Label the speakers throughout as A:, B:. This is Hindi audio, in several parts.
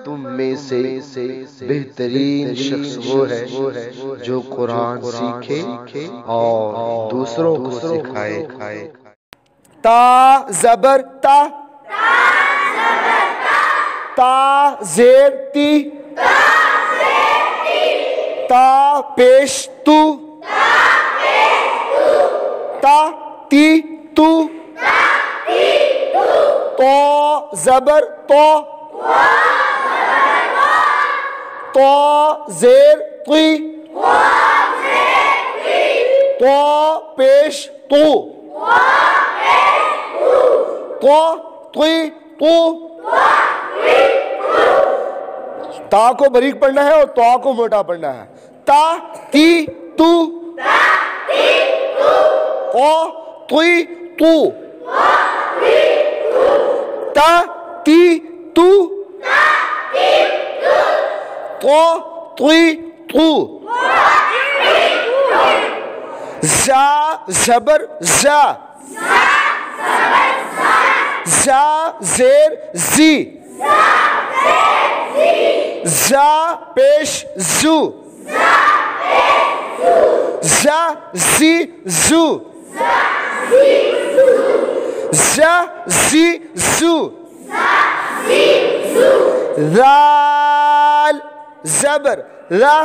A: तुम में से बेहतरीन शख्स वो है जो कुरान सीखे और दूसरों को सिखाए।
B: ता ज़बर ता, ता ज़ेर ती, ता पेश तू, ता ती तू, तो ज़बर तो, तो ज़ेर ती, तो पेश तू, तो तुई तू। ता को बारीक पढ़ना है और तो को मोटा पढ़ना है। ता ती तू, तो तुई तू, ता ती तू, तो तुई तू। जा ज़बर जा, जा ज़ेर ज़ी, जा पेश जू, जा ज़ी जू, जा ज़ी जू। दाल ज़बर ला,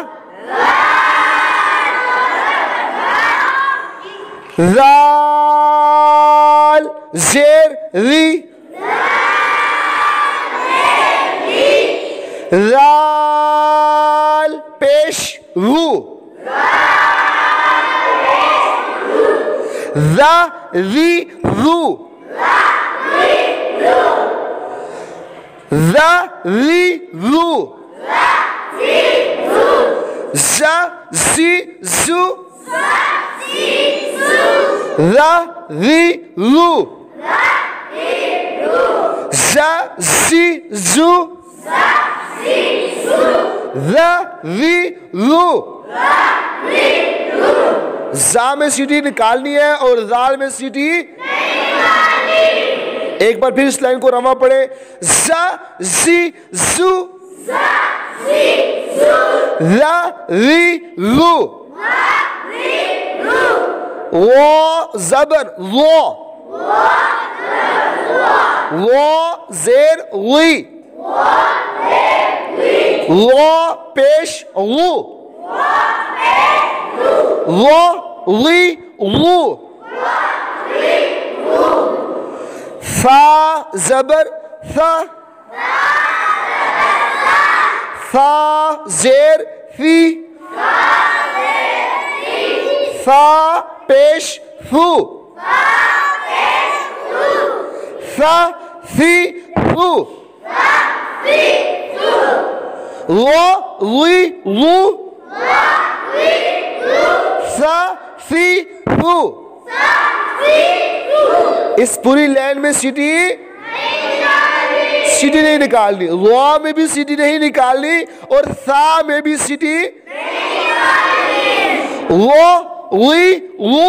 B: दाल ज़ेर री, दाल पेश रू, दा री रू, दा री रू, जा ज़ी जू, रा री रू, जा ज़ी जू, रा री रू। जा में सीटी निकालनी है और जाल में सीटी एक बार फिर इस लाइन को रमा पड़े। जा ज़ी जू, रा री रू, वो ज़बर वो, वो ज़ेर वी, वो पेश वो, वो वी वो। फा ज़बर सा, फा ज़ेर फी, फा पेश फू, फा फी फू, वो वी वो, सा फी फू। इस पूरी लाइन में सीटी नहीं निकालनी, वा में भी सीटी नहीं निकालनी और सा में भी सीटी वो वी वो,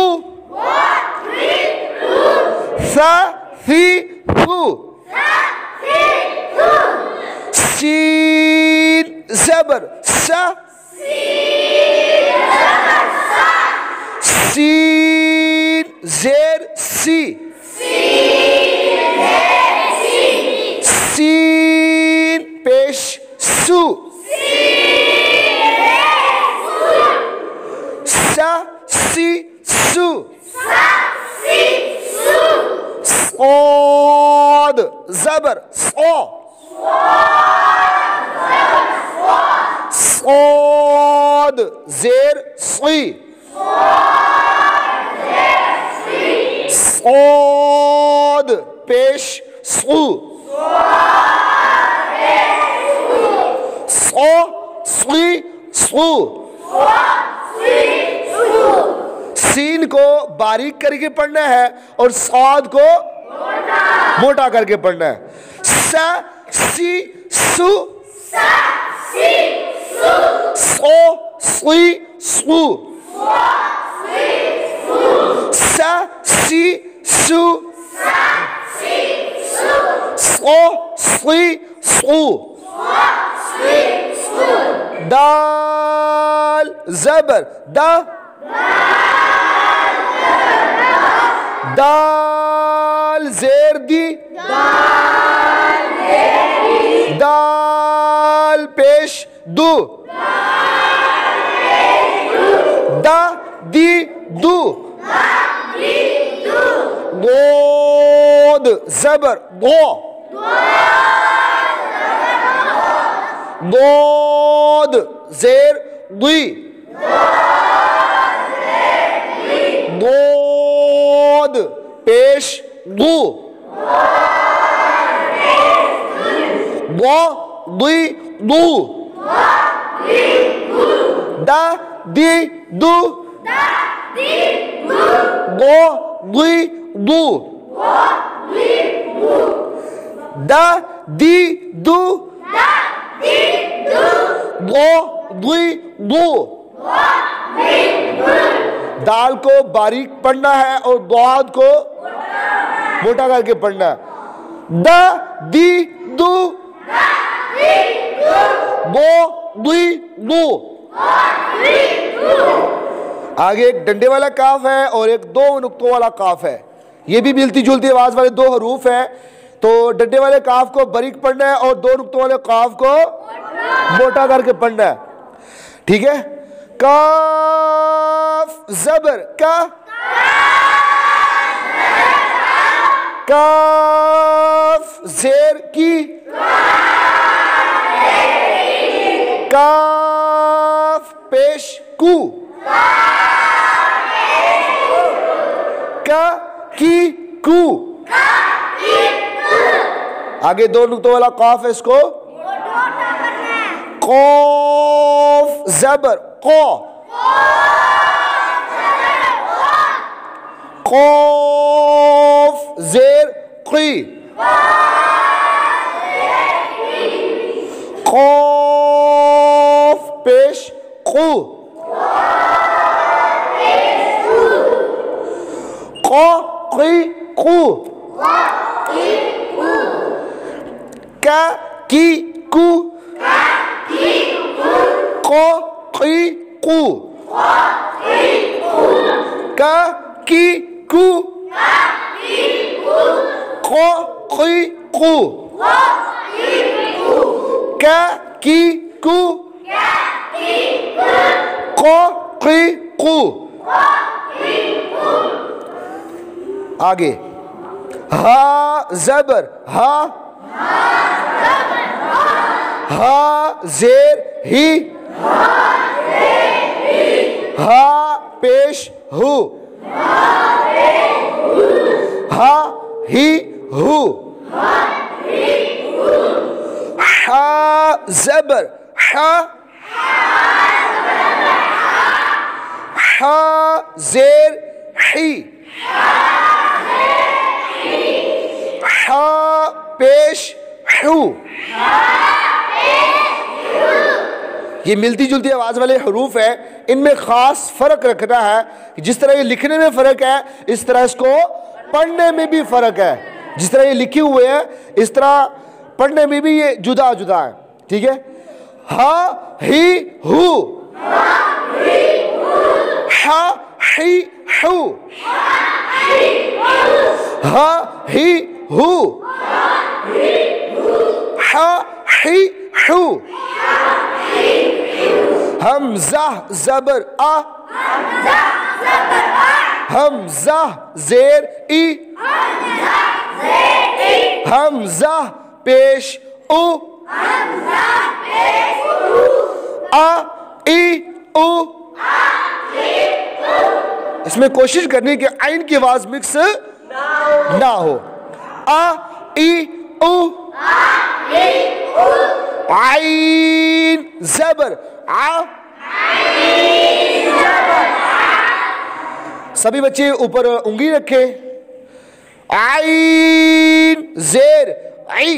B: सा फी फू। सीन ज़बर सा, सीन ज़ेर सी, सीन पेश सू, सा सी सू। सौद ज़बर सौ, सौद ज़ेर सी, सौद पेश सू, सौ सी सू। सीन को बारीक करके पढ़ना है और सौद को मोटा करके पढ़ना है। सा सी सू, सो स्वी सू सा सी सू सो स्वी सू दाल ज़बर दा दाल ज़ेर दी दाल पेश दू दा दी दू गोद ज़बर गो गोद ज़ेर दुई गोद पेश दू गो दुई दू दा दी दू गो दुई दू दा दी दू गो दुई दू दाल को बारीक पढ़ना है और दाद को मोटा करके पढ़ना है। दा दी दू गो दुई दू। आगे एक डंडे वाला काफ है और एक दो नुक्तों वाला काफ है। ये भी मिलती जुलती आवाज वाले दो हरूफ है। तो डंडे वाले काफ को बारीक पढ़ना है और दो नुक्तों वाले काफ को मोटा करके पढ़ना है। ठीक है। काफ ज़बर का काफ ज़ेर की काफ पेश कू का की कू। आगे दो नुक्तों वाला काफ है, इसको कौफ ज़बर को कौफ ज़ेर की कौफ पेश कू को की कू का की कू को की कू का की कू को की कू का की कू को की कू। आगे हा ज़बर हा हा ज़ेर ही हा पेश हु हा ही हु हा ज़बर हा हा ज़ेर ही हा पेश हु। ये मिलती जुलती आवाज वाले हरूफ है। इनमें खास फर्क रखना है। जिस तरह ये लिखने में फर्क है, इस तरह इसको पढ़ने में भी फर्क है। जिस तरह ये लिखे हुए हैं, इस तरह पढ़ने में भी ये जुदा जुदा है। ठीक है। हा ही हु हा ही हु हा ही हु हा ही हु। हमज़ा ज़बर आ हमज़ा ज़ेर ई हमज़ा पेश उ आ ई उ। इसमें कोशिश करनी कि आइन की आवाज मिक्स ना हो। आ ई उ आइन ज़बर आ। सभी बच्चे ऊपर उंगली रखे। आइन ज़ेर आई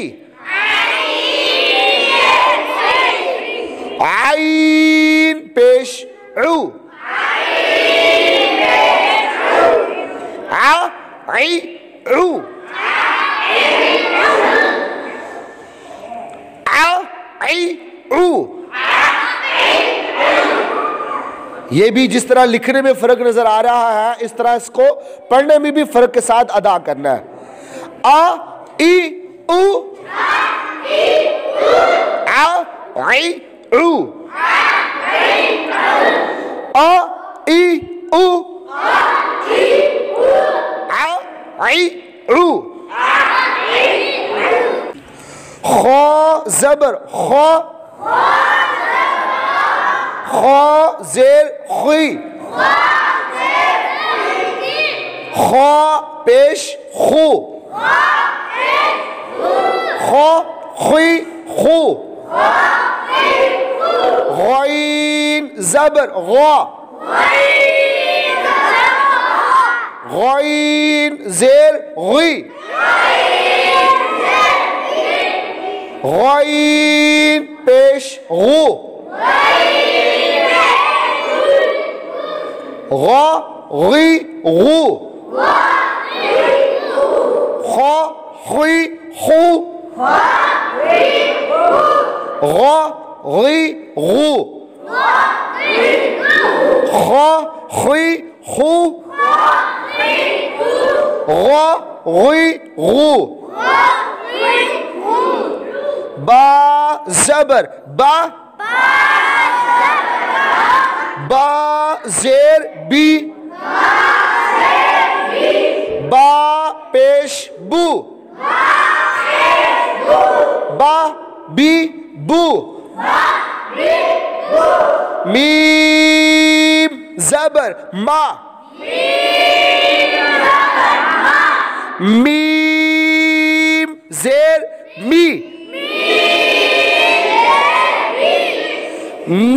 B: आइन पेश उ, आ आई उ, आ आई उ। ये भी जिस तरह लिखने में फर्क नजर आ रहा है, इस तरह इसको पढ़ने में भी फर्क के साथ अदा करना है। आ ई उ, आ आई उ, आ ई उ, आ आई उ। खो जबर खो, खो जेर खुई, खो पेश खू, खो खुई खू। गईन जबर गो, गईन जेर गुई, गईन पेश गु, गो गुई गु, खो खुई खू, गो गुई गु, खो खुई खू, गो गुई गु। बा जबर बा, बा जेर बी, बा पेश बू, बा बी बू। मीम जबर मा, मीम जेर मी,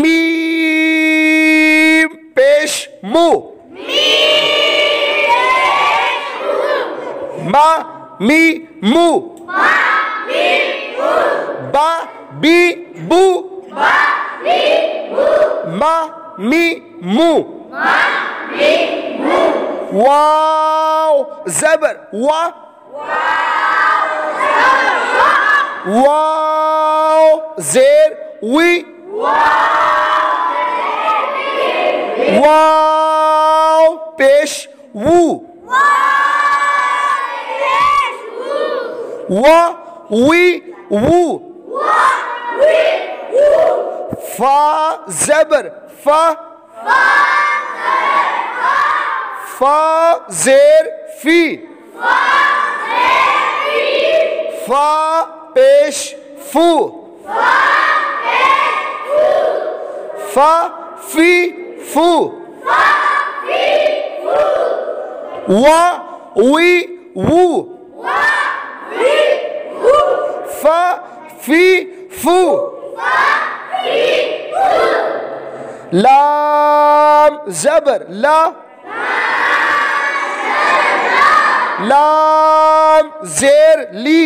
B: मीम पेश मु, मा मी मु। बा बी बू, मा मी मु। वाव जबर वा, वाव जेर वी, वाव पेश वू, वा वी वू। फा जबर फा, फा जेर फी, फा पेश फू, फा फी फू। वा वी वू, फा फी फू। लाम जबर ला, लाम जेर ली,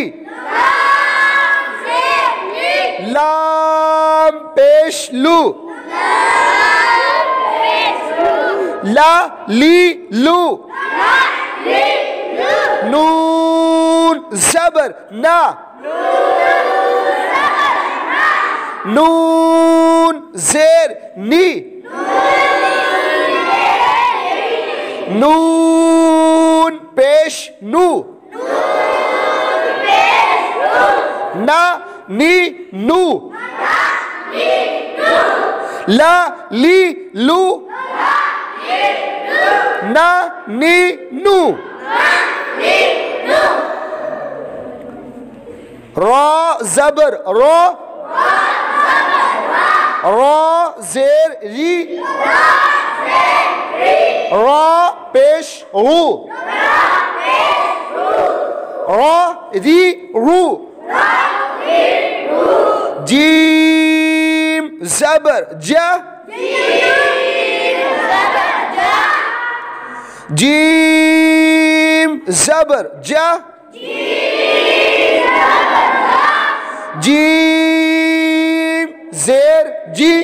B: लाम पेश लू, ला ली लू। नून जबर ना, नून जेर नी, नून पेश नू, ना नी नू। ला ली लू, ना नी नू। रा जबर रो, रा जेर री, रा पेश रू, रा री रू। जीम जबर जा, जीम जबर जा, जीम जेर जी,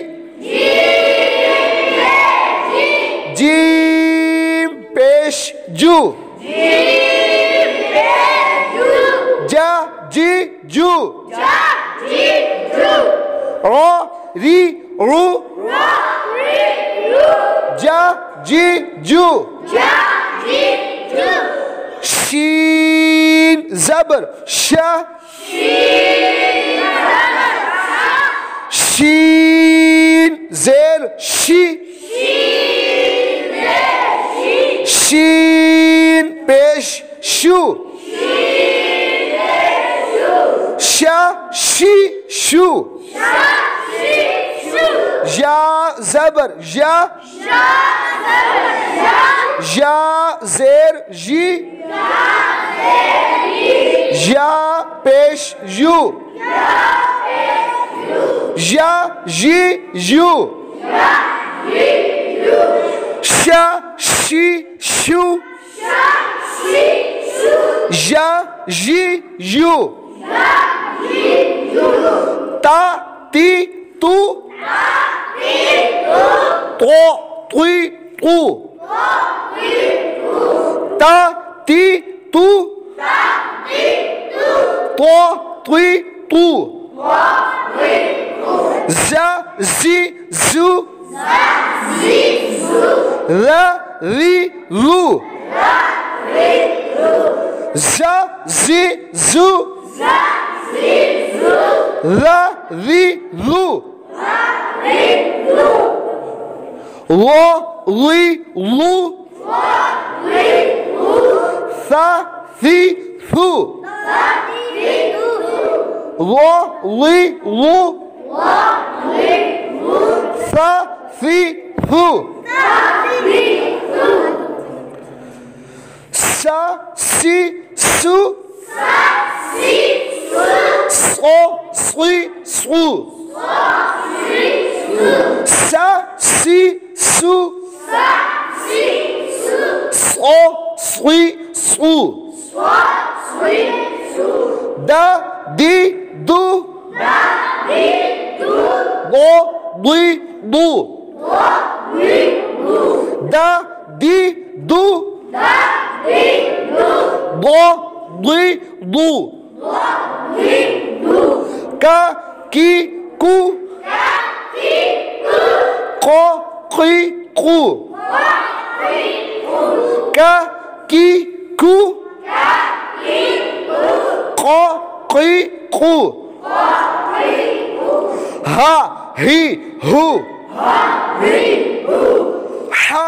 B: जू रो री रू जा जी जू शीन ज़बर शा शीन ज़ेर शी शीन पेश शू शा शी शू या ज़बर या या ज़ेर जी या पेश यू या जी यू शा शी शू या जी यू ता ती तू तो तुई तू ता ती तू तो तुई तू za zi zu la li lu za zi zu la li lu lo li lu tha thi thu lo li lu tha thi thu sa si su so sui su sa si su so sui su da di du do di du da di du do di du ka ki ku ko ki ku ka ki ku ko ki ku ha hi hu ha hi hu ha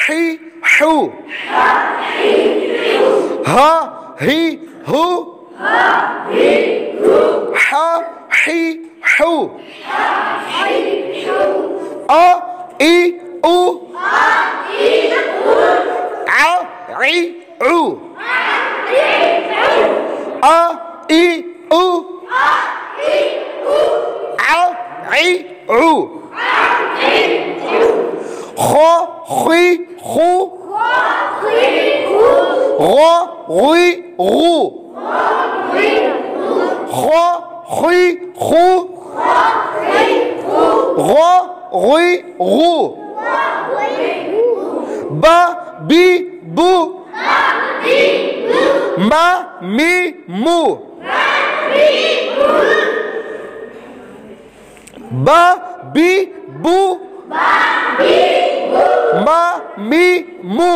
B: hi hu ha hi hu a i u a i u a i u a i u kho khi khu ro ri ru kho khi khu ro ri ru ba bi bu ma mi mu ba bi bu ma mi mu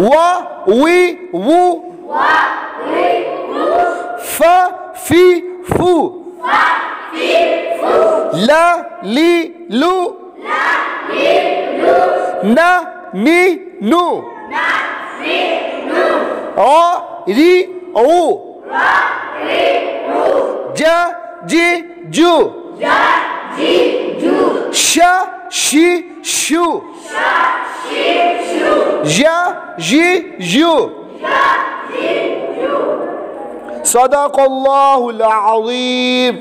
B: wa wi wu fa fi fu la li lu na ni nu o ri o ja ji ju sha shi shu ya ji ju सदक़ल्लाहुल Azeem.